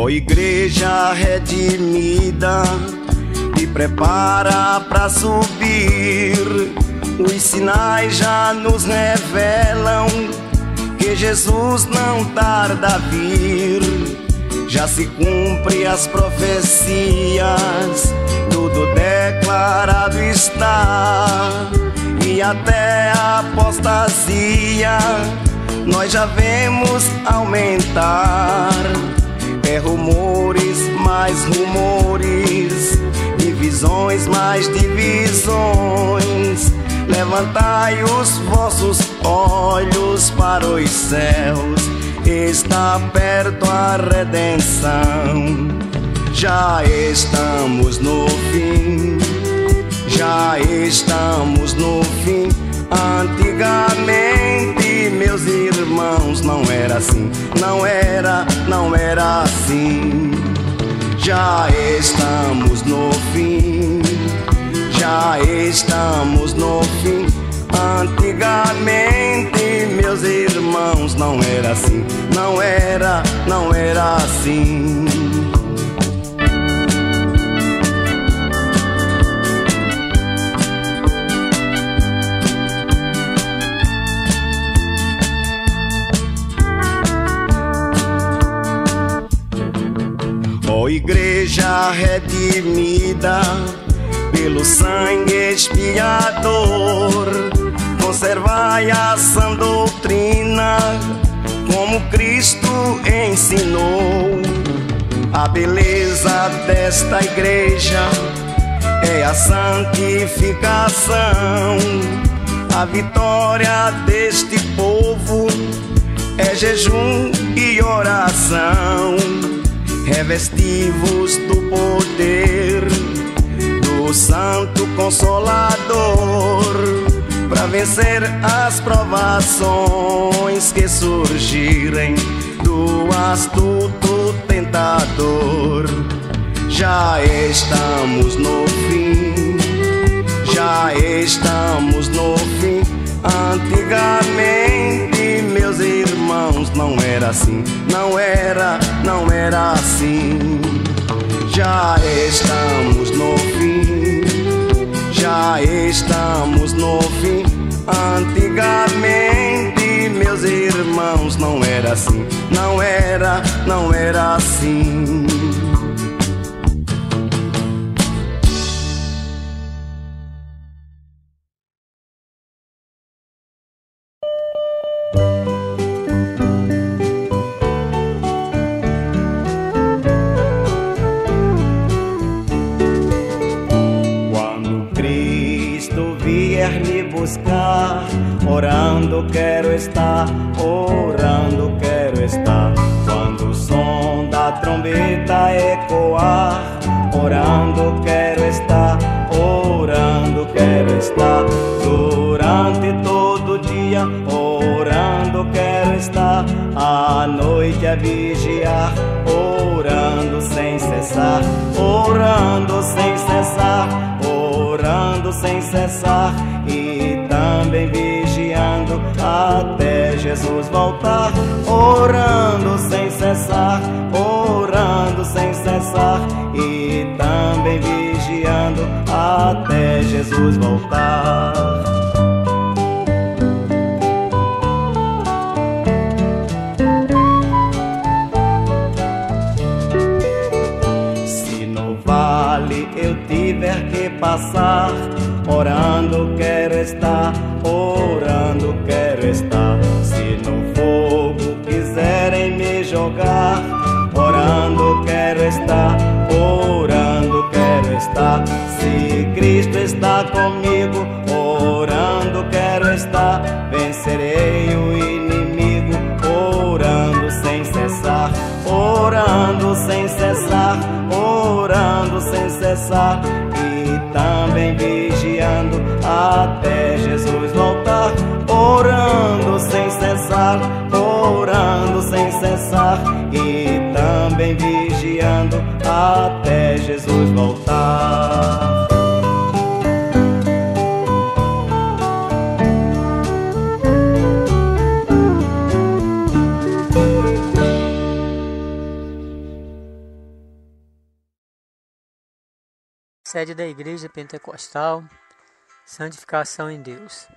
Ó igreja redimida, te prepara para subir. Os sinais já nos revelam que Jesus não tarda a vir. Já se cumpre as profecias, tudo declarado está. E até a apostasia nós já vemos aumentar. É rumores, mais rumores, divisões, mais divisões. Levantai os vossos olhos para os céus, está perto a redenção. Já estamos no fim, já estamos no fim. Antigamente, meus irmãos, não era assim, não era assim. Já estamos no fim, já estamos no fim. Antigamente, meus irmãos, não era assim, não era assim. Ó igreja redimida pelo sangue expiador, conservai a sã doutrina como Cristo ensinou. A beleza desta igreja é a santificação. A vitória deste povo é jejum e oração. Revestivos do poder do Santo Consolador, para vencer as provações que surgirem do astuto tentador. Já estamos no fim, já estamos no fim. Antigamente, meus irmãos, não era assim, não era assim. Já estamos no fim, já estamos no fim. Antigamente, meus irmãos, não era assim, não era assim. Orando quero estar, orando quero estar. Quando o som da trombeta ecoar, orando quero estar, orando quero estar. Durante todo o dia, orando quero estar. À noite a vigiar, orando sem cessar, orando sem cessar, orando sem cessar. E também vigiando até Jesus voltar, orando sem cessar, orando sem cessar. E também vigiando até Jesus voltar. Se no vale eu tiver que passar, orando quero estar, orando quero estar. Se no fogo quiserem me jogar, orando quero estar, orando quero estar. Se Cristo está comigo, orando quero estar. Vencerei o inimigo, orando sem cessar, orando sem cessar, orando sem cessar. E também vigiando até Jesus voltar, orando sem cessar, orando sem cessar. E também vigiando até Jesus voltar. sede da Igreja Pentecostal Santificação em Deus,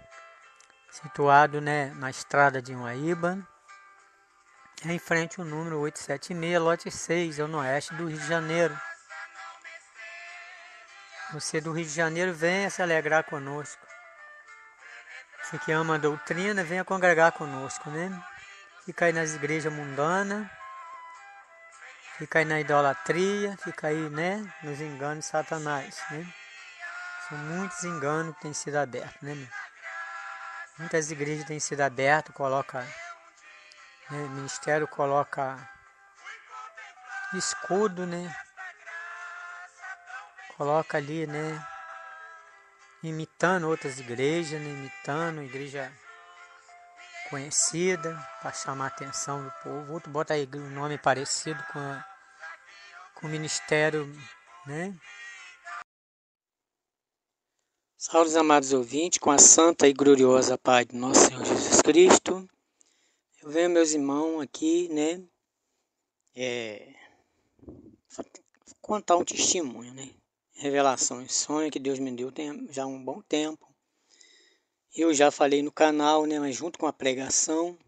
situado, na estrada de Uaíba, em frente ao número 876, lote 6, ao oeste do Rio de Janeiro. Você do Rio de Janeiro, venha se alegrar conosco. Você que ama a doutrina, venha congregar conosco, Fica aí nas igrejas mundanas, fica aí na idolatria, fica aí, nos enganos de Satanás, São muitos enganos que têm sido abertos, Muitas igrejas têm sido abertas, o ministério coloca escudo, Coloca ali, imitando outras igrejas, imitando a igreja conhecida, para chamar a atenção do povo. Outro bota aí um nome parecido com o ministério, Salve, amados ouvintes, com a santa e gloriosa paz do nosso Senhor Jesus Cristo. Eu venho, meus irmãos, aqui, contar um testemunho, Revelações, sonho que Deus me deu tem já um bom tempo. Eu já falei no canal, mas junto com a pregação,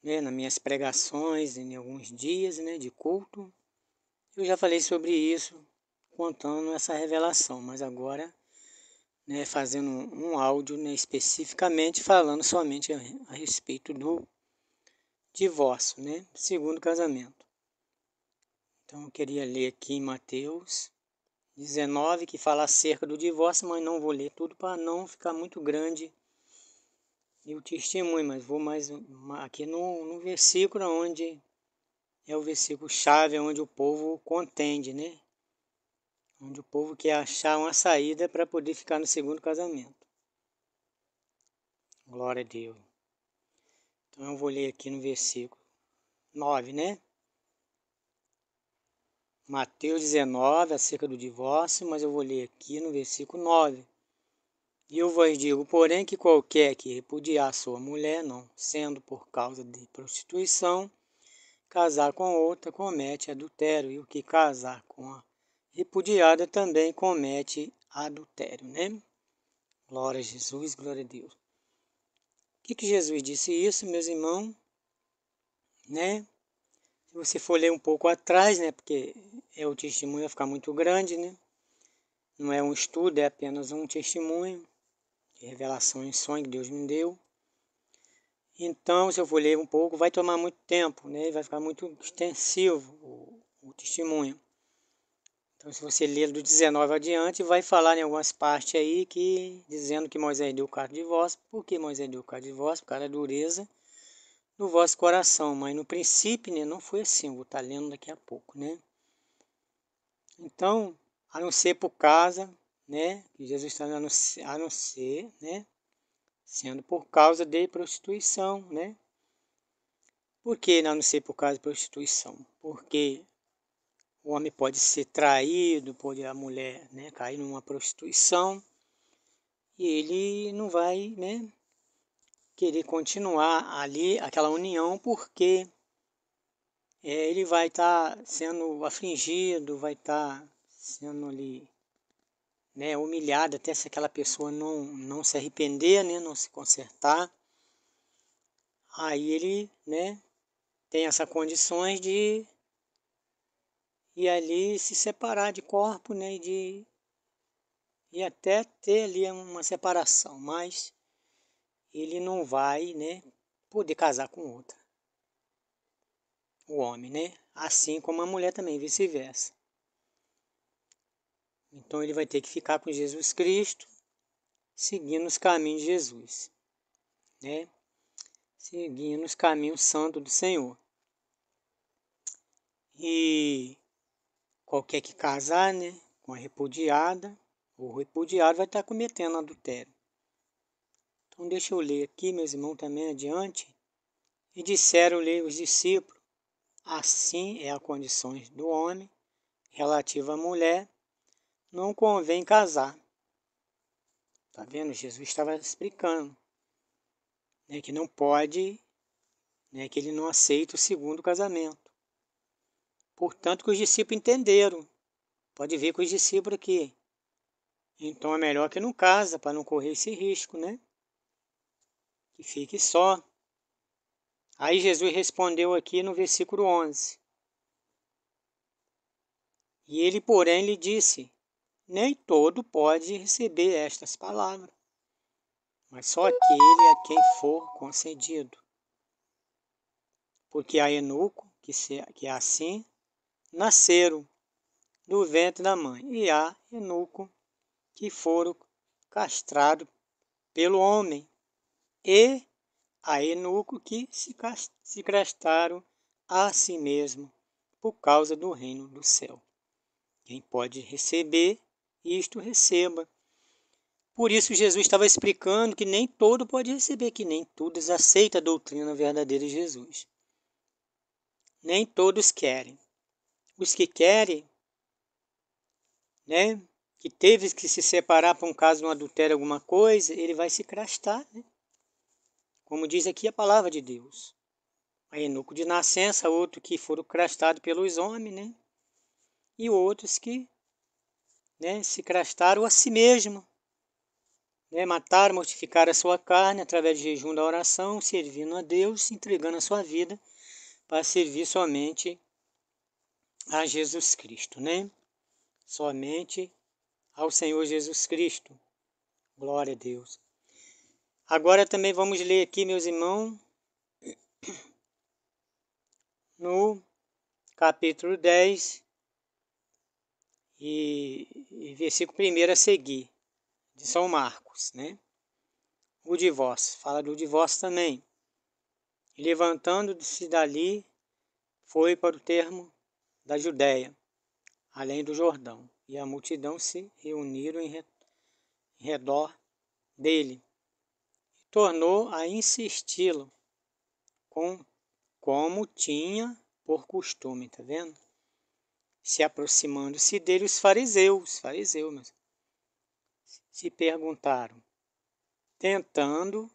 nas minhas pregações, em alguns dias, de culto, eu já falei sobre isso, contando essa revelação, mas agora, fazendo um áudio, especificamente falando somente a respeito do divórcio, segundo casamento. Então eu queria ler aqui em Mateus 19, que fala acerca do divórcio, mas não vou ler tudo para não ficar muito grande e o testemunho, mas vou mais aqui no versículo onde é o versículo chave, onde o povo contende, Onde o povo quer achar uma saída para poder ficar no segundo casamento. Glória a Deus. Então eu vou ler aqui no versículo 9, Mateus 19, acerca do divórcio, mas eu vou ler aqui no versículo 9. E eu vos digo, porém, que qualquer que repudiar sua mulher, não sendo por causa de prostituição, casar com outra, comete adultério. E o que casar com a repudiada também comete adultério, Glória a Jesus, glória a Deus. O que Jesus disse isso, meus irmãos? Se você for ler um pouco atrás, porque o testemunho vai ficar muito grande, Não é um estudo, é apenas um testemunho, de revelação em sonho que Deus me deu. Então, se eu for ler um pouco, vai tomar muito tempo, Vai ficar muito extensivo o testemunho. Então, se você ler do 19 adiante, vai falar em algumas partes aí dizendo que Moisés deu o carta de divórcio. Por que Moisés deu o carta de divórcio? Por causa da dureza no vosso coração. Mas no princípio, não foi assim. Eu vou estar lendo daqui a pouco, Então, a não ser por causa, que Jesus está a não ser, sendo por causa de prostituição, Por que a não ser por causa de prostituição? Porque o homem pode ser traído, pode a mulher, cair numa prostituição e ele não vai, querer continuar ali aquela união porque ele vai estar sendo afligido, vai estar sendo ali, humilhado até se aquela pessoa não se arrepender, não se consertar. Aí ele, tem essas condições de ir ali se separar de corpo, e até ter ali uma separação, mas ele não vai, poder casar com outra. O homem, assim como a mulher também, vice-versa. Então ele vai ter que ficar com Jesus Cristo, seguindo os caminhos de Jesus, seguindo os caminhos santos do Senhor. E qualquer que casar, com a repudiada, o repudiado vai estar cometendo adultério. Então deixa eu ler aqui, meus irmãos, também adiante. E disseram-lhe os discípulos, assim é a condição do homem, relativa à mulher, não convém casar. Está vendo? Jesus estava explicando, que não pode, que ele não aceita o segundo casamento. Portanto, que os discípulos entenderam. pode ver com os discípulos aqui. Então é melhor que não casa, para não correr esse risco, né? Que fique só. Aí Jesus respondeu aqui no versículo 11. E ele, porém, lhe disse: nem todo pode receber estas palavras, mas só aquele a quem for concedido. Porque há eunuco que assim nasceram do ventre da mãe, e há eunuco que foram castrados pelo homem, e há eunuco que se castraram a si mesmo por causa do reino do céu. Quem pode receber, isto receba. Por isso Jesus estava explicando que nem todo pode receber, que nem todos aceitam a doutrina verdadeira de Jesus. Nem todos querem. Os que querem, né, que teve que se separar por um caso de um adultério, alguma coisa, ele vai se crastar, né? Como diz aqui a palavra de Deus. Há eunuco de nascença, outro que foram crastados pelos homens, né? E outros que, né, se crastaram a si mesmo, né? Mataram, mortificaram a sua carne através de jejum da oração, servindo a Deus, entregando a sua vida para servir somente a Jesus Cristo, né? Somente ao Senhor Jesus Cristo. Glória a Deus. Agora também vamos ler aqui, meus irmãos, no capítulo 10 e versículo 1 a seguir, de São Marcos, né? O divórcio, fala do divórcio também. E levantando-se dali, foi para o termo da Judéia, além do Jordão, e a multidão se reuniram em redor dele. E tornou a insisti-lo, como tinha por costume, tá vendo? Se aproximando-se dele os fariseus, mas se perguntaram, tentando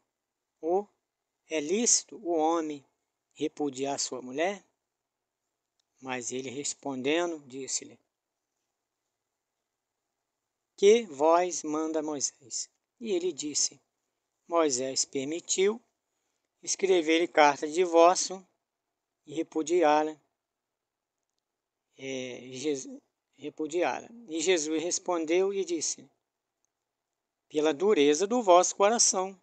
é lícito o homem repudiar sua mulher? Mas ele respondendo, disse-lhe, que vós manda Moisés? E ele disse, Moisés permitiu escrever-lhe carta de divórcio e repudiá-la. E Jesus respondeu e disse, pela dureza do vosso coração,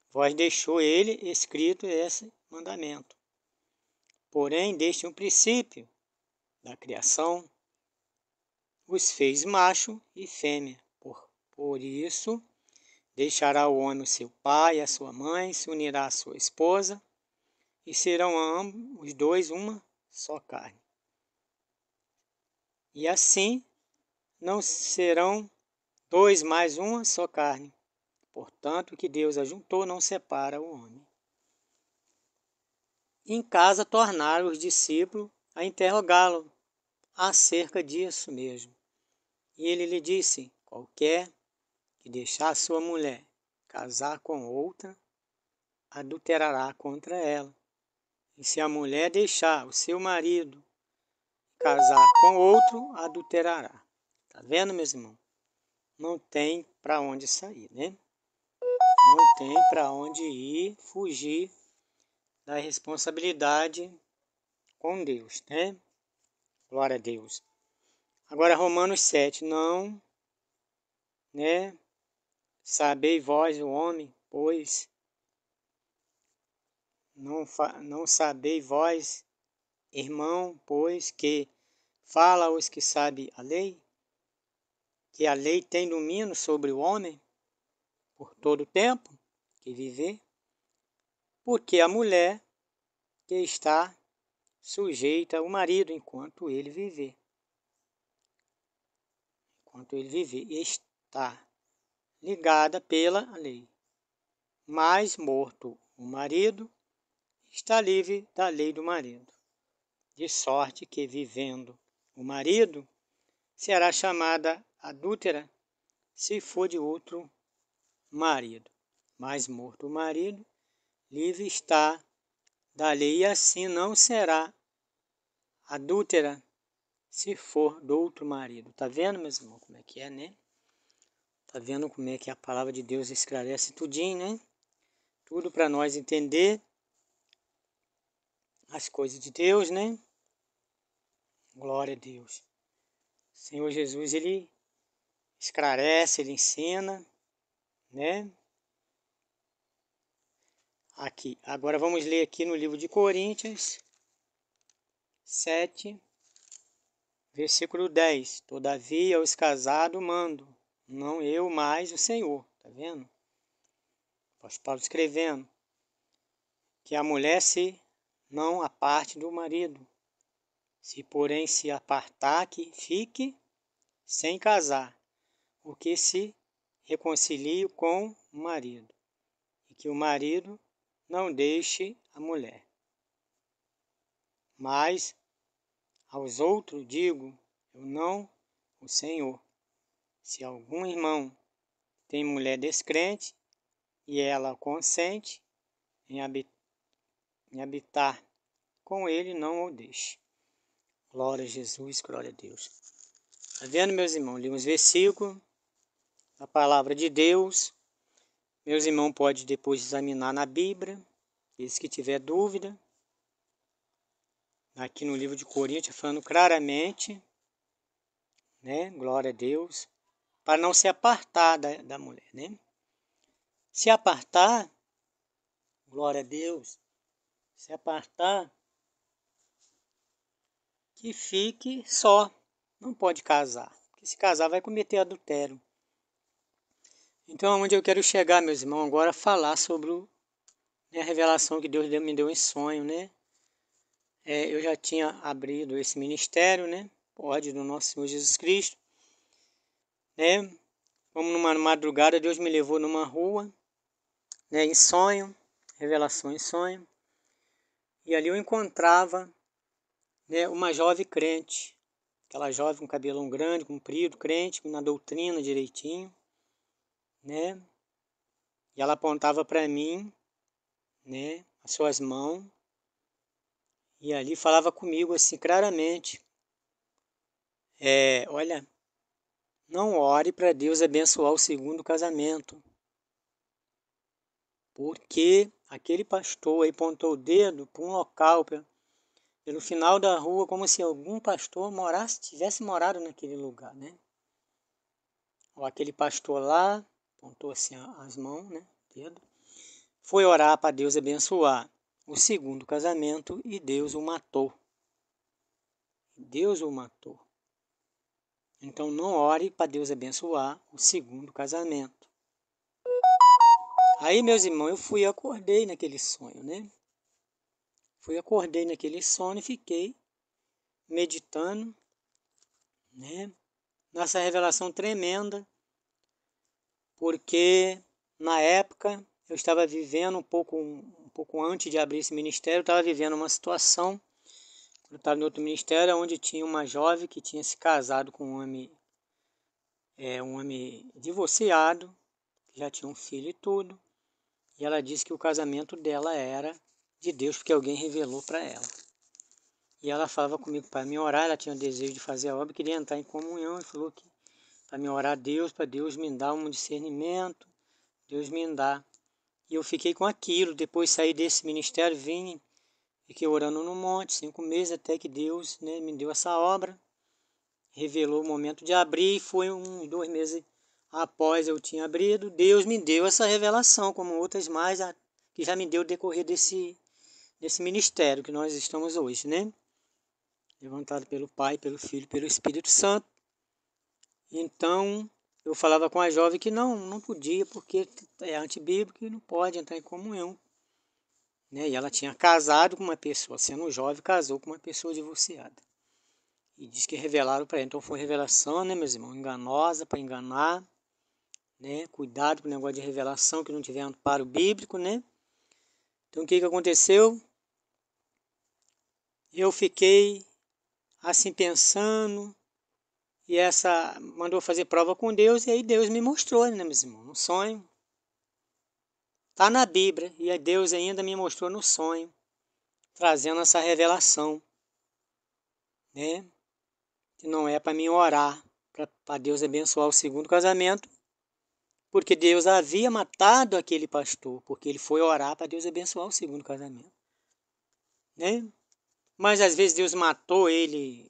vós deixou ele escrito esse mandamento. Porém, desde um princípio da criação, os fez macho e fêmea. Por isso, deixará o homem o seu pai e a sua mãe, se unirá à sua esposa, e serão ambos, os dois, uma só carne. E assim, não serão dois mais uma só carne. Portanto, o que Deus ajuntou não separa o homem. Em casa tornaram os discípulos a interrogá-lo acerca disso mesmo. E ele lhe disse, qualquer que deixar sua mulher casar com outra, adulterará contra ela. E se a mulher deixar o seu marido casar com outro, adulterará. Tá vendo, meus irmãos? Não tem para onde sair, né? Não tem para onde ir, fugir da responsabilidade com Deus, né? Glória a Deus. Agora, Romanos 7, não, né? Sabei vós, o homem, pois não sabei vós, irmão, pois que fala aos que sabem a lei, que a lei tem domínio sobre o homem por todo o tempo que viver, porque a mulher que está sujeita ao marido enquanto ele viver. Enquanto ele viver, está ligada pela lei. Mas morto o marido, está livre da lei do marido. De sorte que, vivendo o marido, será chamada adúltera se for de outro marido. Mas morto o marido, livre está da lei, e assim não será adúltera se for do outro marido. Tá vendo, meus irmãos, como é que é, né? Tá vendo como é que a palavra de Deus esclarece tudinho, né? Tudo para nós entender as coisas de Deus, né? Glória a Deus. O Senhor Jesus, Ele esclarece, Ele ensina, né? Aqui. Agora vamos ler aqui no livro de Coríntios 7, versículo 10. Todavia aos casados mando, não eu, mas o Senhor. Tá vendo? O apóstolo Paulo escrevendo que a mulher se não aparte do marido. Se porém se apartar, que fique sem casar, o que se reconcilie com o marido, e que o marido não deixe a mulher. Mas aos outros digo, eu não o Senhor. Se algum irmão tem mulher descrente, e ela consente em habitar com ele, não o deixe. Glória a Jesus, glória a Deus. Está vendo, meus irmãos? Li uns versículos da palavra de Deus. Meus irmãos podem depois examinar na Bíblia, eles que tiver dúvida. Aqui no livro de Coríntios, falando claramente, né? Glória a Deus, para não se apartar da mulher, né? Se apartar, glória a Deus, se apartar, que fique só, não pode casar, porque se casar vai cometer adultério. Então, onde eu quero chegar, meus irmãos, agora falar sobre a revelação que Deus me deu em sonho, né? Eu já tinha abrido esse ministério, né? Pode, do nosso Senhor Jesus Cristo, né? Como numa madrugada, Deus me levou numa rua, né? Em sonho, revelação em sonho. E ali eu encontrava, né, uma jovem crente, aquela jovem com cabelão grande, comprido, crente, na doutrina direitinho, né? E ela apontava para mim, né, as suas mãos, e ali falava comigo assim claramente, olha, não ore para Deus abençoar o segundo casamento, porque aquele pastor aí apontou o dedo para um local, pelo final da rua, como se algum pastor tivesse morado naquele lugar, né? Ou aquele pastor lá, apontou assim as mãos, né, dedo, foi orar para Deus abençoar o segundo casamento e Deus o matou. Deus o matou. Então não ore para Deus abençoar o segundo casamento. Aí, meus irmãos, eu acordei naquele sonho, né? Acordei naquele sonho e fiquei meditando, né? Nessa revelação tremenda, porque na época eu estava vivendo um pouco antes de abrir esse ministério, eu estava vivendo uma situação, eu estava em outro ministério, onde tinha uma jovem que tinha se casado com um homem divorciado, que já tinha um filho e tudo, e ela disse que o casamento dela era de Deus, porque alguém revelou para ela. E ela falava comigo para me orar, ela tinha o desejo de fazer a obra, queria entrar em comunhão, e falou que para me orar a Deus, para Deus me dar um discernimento, Deus me dá. E eu fiquei com aquilo, depois saí desse ministério, fiquei orando no monte, 5 meses, até que Deus, né, me deu essa obra, revelou o momento de abrir, e foi uns 2 meses após eu tinha abrido, Deus me deu essa revelação, como outras mais, que já me deu o decorrer desse ministério que nós estamos hoje, né? Levantado pelo Pai, pelo Filho e pelo Espírito Santo. Então, eu falava com a jovem que não podia, porque é antibíblico e não pode entrar em comunhão. Né? E ela tinha casado com uma pessoa, sendo jovem, casou com uma pessoa divorciada. E diz que revelaram para ela. Então foi revelação, né, meus irmãos? Enganosa para enganar. Né? Cuidado com o negócio de revelação, que não tiver amparo bíblico, né? Então o que aconteceu? Eu fiquei assim pensando, e essa mandou fazer prova com Deus, e aí Deus me mostrou, né, meus irmãos? No sonho. Está na Bíblia, e aí Deus ainda me mostrou no sonho, trazendo essa revelação, né? que não é para mim orar para Deus abençoar o segundo casamento, porque Deus havia matado aquele pastor, porque ele foi orar para Deus abençoar o segundo casamento, né? Mas às vezes Deus matou ele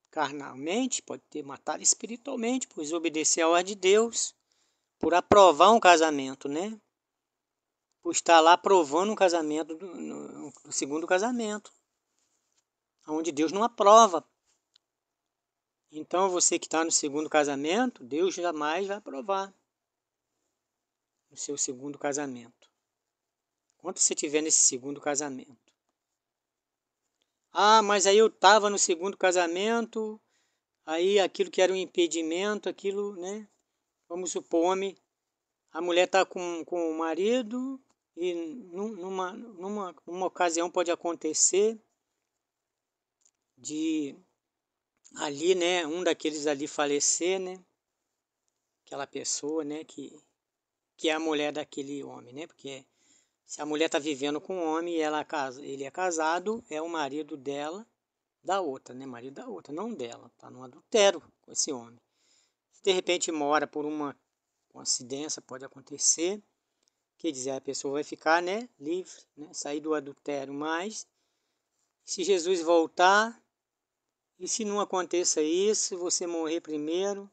carnalmente, pode ter matado espiritualmente, pois obedecer à ordem de Deus, por aprovar um casamento, né? Por estar lá aprovando um casamento, do segundo casamento, onde Deus não aprova. Então você que está no segundo casamento, Deus jamais vai aprovar o seu segundo casamento. Enquanto você estiver nesse segundo casamento. Ah, mas aí eu estava no segundo casamento, aí aquilo que era um impedimento, aquilo, né? Vamos supor, a mulher está com o marido e numa ocasião pode acontecer de ali, né, um daqueles ali falecer, né? Aquela pessoa, né, que é a mulher daquele homem, né? Porque se a mulher está vivendo com um homem e ele é casado, é o marido dela, da outra, né? Marido da outra, não dela. Está no adultério com esse homem. Se de repente mora por uma coincidência, pode acontecer, quer dizer, a pessoa vai ficar, né, livre, né, sair do adultério. Mas se Jesus voltar, e se não aconteça isso, você morrer primeiro,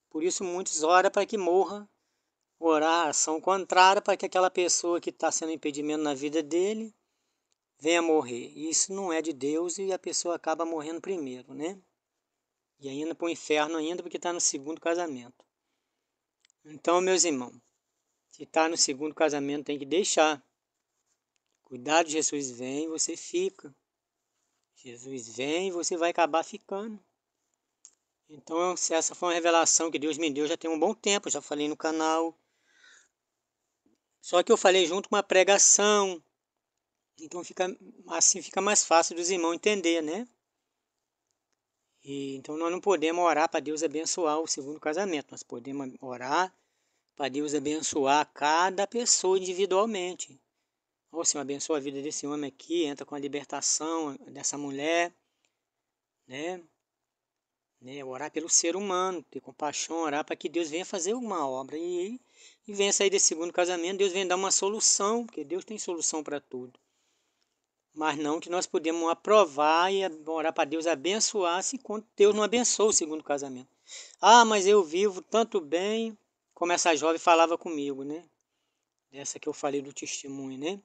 por isso muitos oram para que morra, orar ação contrária para que aquela pessoa que está sendo impedimento na vida dele venha morrer. Isso não é de Deus e a pessoa acaba morrendo primeiro, né? E ainda para o inferno ainda porque está no segundo casamento. Então, meus irmãos, se está no segundo casamento tem que deixar. Cuidado, Jesus vem, você fica. Jesus vem e você vai acabar ficando. Então, se essa foi uma revelação que Deus me deu, já tem um bom tempo, já falei no canal. Só que eu falei junto com uma pregação. Então, assim fica mais fácil dos irmãos entender, né? Então, nós não podemos orar para Deus abençoar o segundo casamento. Nós podemos orar para Deus abençoar cada pessoa individualmente. Ó Senhor, abençoa a vida desse homem aqui, entra com a libertação dessa mulher, né? Orar pelo ser humano, ter compaixão, orar para que Deus venha fazer uma obra e venha sair desse segundo casamento, Deus venha dar uma solução, porque Deus tem solução para tudo. Mas não que nós podemos aprovar e orar para Deus abençoar se Deus não abençoa o segundo casamento. Ah, mas eu vivo tanto bem, como essa jovem falava comigo, né? Essa que eu falei do testemunho, né?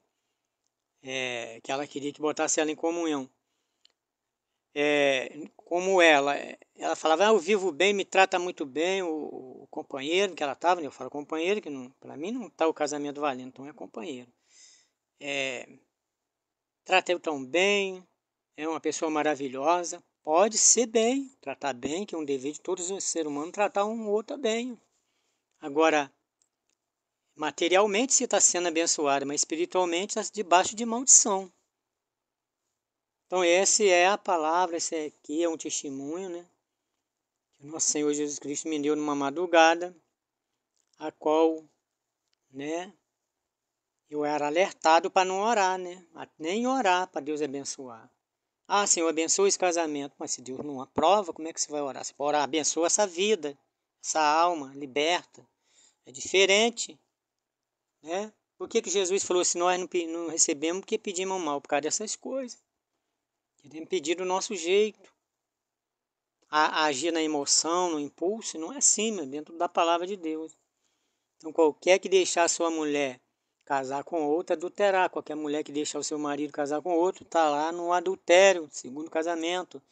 Que ela queria que botasse ela em comunhão. Como ela falava, eu vivo bem, me trata muito bem o companheiro que ela estava, né? Eu falo companheiro, que para mim não está o casamento valendo, então é companheiro. Trata eu tão bem, é uma pessoa maravilhosa, pode ser bem, tratar bem, que é um dever de todos os seres humanos, tratar um outro bem. Agora, materialmente você está sendo abençoado, mas espiritualmente está debaixo de maldição. Então essa é a palavra, esse aqui é um testemunho, né? Que o nosso Senhor Jesus Cristo me deu numa madrugada, a qual, né, eu era alertado para não orar, né? Nem orar para Deus abençoar. Ah, Senhor, abençoa esse casamento. Mas se Deus não aprova, como é que você vai orar? Você pode orar, abençoa essa vida, essa alma, liberta. É diferente, né? Por que Jesus falou assim, nós não recebemos porque pedimos mal? Por causa dessas coisas. Queremos pedir do nosso jeito. Agir na emoção, no impulso, não é assim, meu, dentro da palavra de Deus. Então, qualquer que deixar a sua mulher casar com outra, adulterar. Qualquer mulher que deixar o seu marido casar com outro, está lá no adultério, segundo casamento.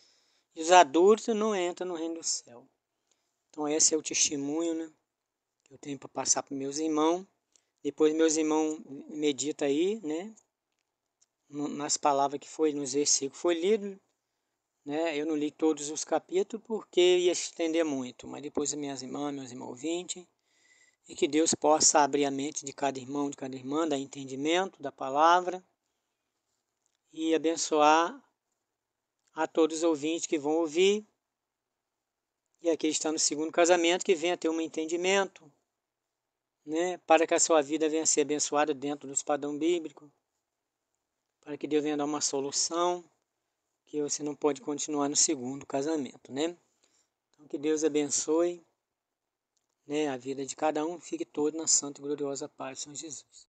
E os adultos não entram no reino do céu. Então, esse é o testemunho, né, que eu tenho para passar para meus irmãos. Depois, meus irmãos meditam aí, né, nas palavras que foi, nos versículos que foi lido. Né? Eu não li todos os capítulos porque ia estender muito, mas depois minhas irmãs, meus irmãos ouvintes, e que Deus possa abrir a mente de cada irmão, de cada irmã, dar entendimento da palavra e abençoar a todos os ouvintes que vão ouvir e aqueles que estão no segundo casamento que venha ter um entendimento, né? Para que a sua vida venha a ser abençoada dentro do padrão bíblico, para que Deus venha dar uma solução que você não pode continuar no segundo casamento, né? Então, que Deus abençoe, né, a vida de cada um, fique todo na santa e gloriosa paz de Senhor Jesus.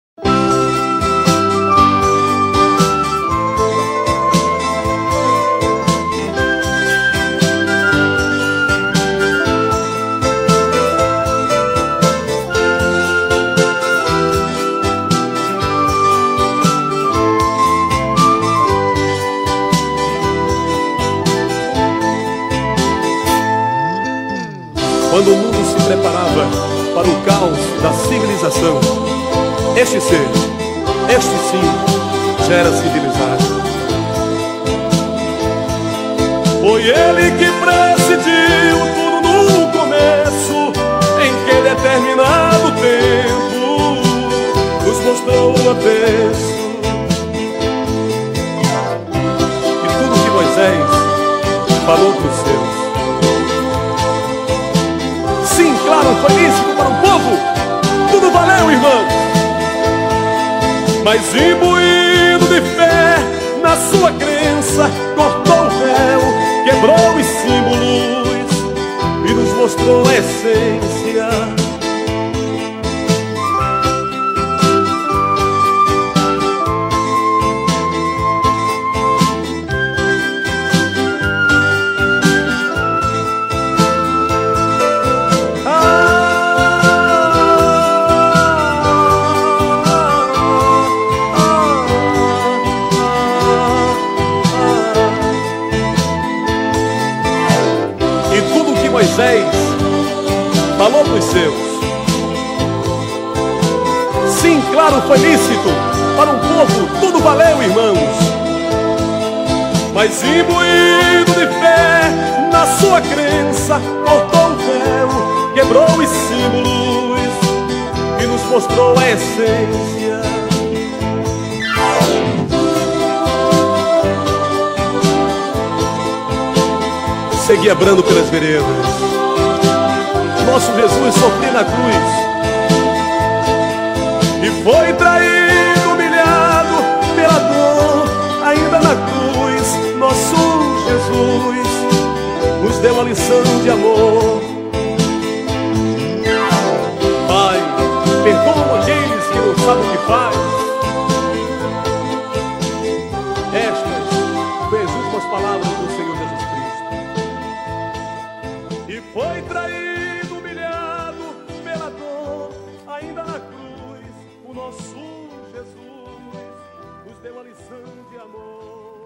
Quando o mundo se preparava para o caos da civilização, este ser, este sim, já era civilizado. Foi ele que presidiu tudo no começo, em que determinado tempo nos mostrou o avesso. E tudo que Moisés falou para os seus, sim, claro, foi lícito para o povo, tudo valeu, irmãos. Mas imbuído de fé na sua crença, cortou o véu, quebrou os símbolos e nos mostrou a essência. Moisés falou para os seus, sim, claro, foi lícito para um povo, tudo valeu, irmãos. Mas imbuído de fé na sua crença, cortou o véu, quebrou os símbolos e nos mostrou a essência. Seguia brando pelas veredas, nosso Jesus sofreu na cruz e foi traído, humilhado pela dor. Ainda na cruz, nosso Jesus nos deu a lição de amor. Pai, perdoa aqueles que não sabem o que faz. Estas foi as últimas palavras do Senhor Jesus Cristo. E foi traído, humilhado pela dor. Ainda na cruz, o nosso Jesus nos deu a lição de amor.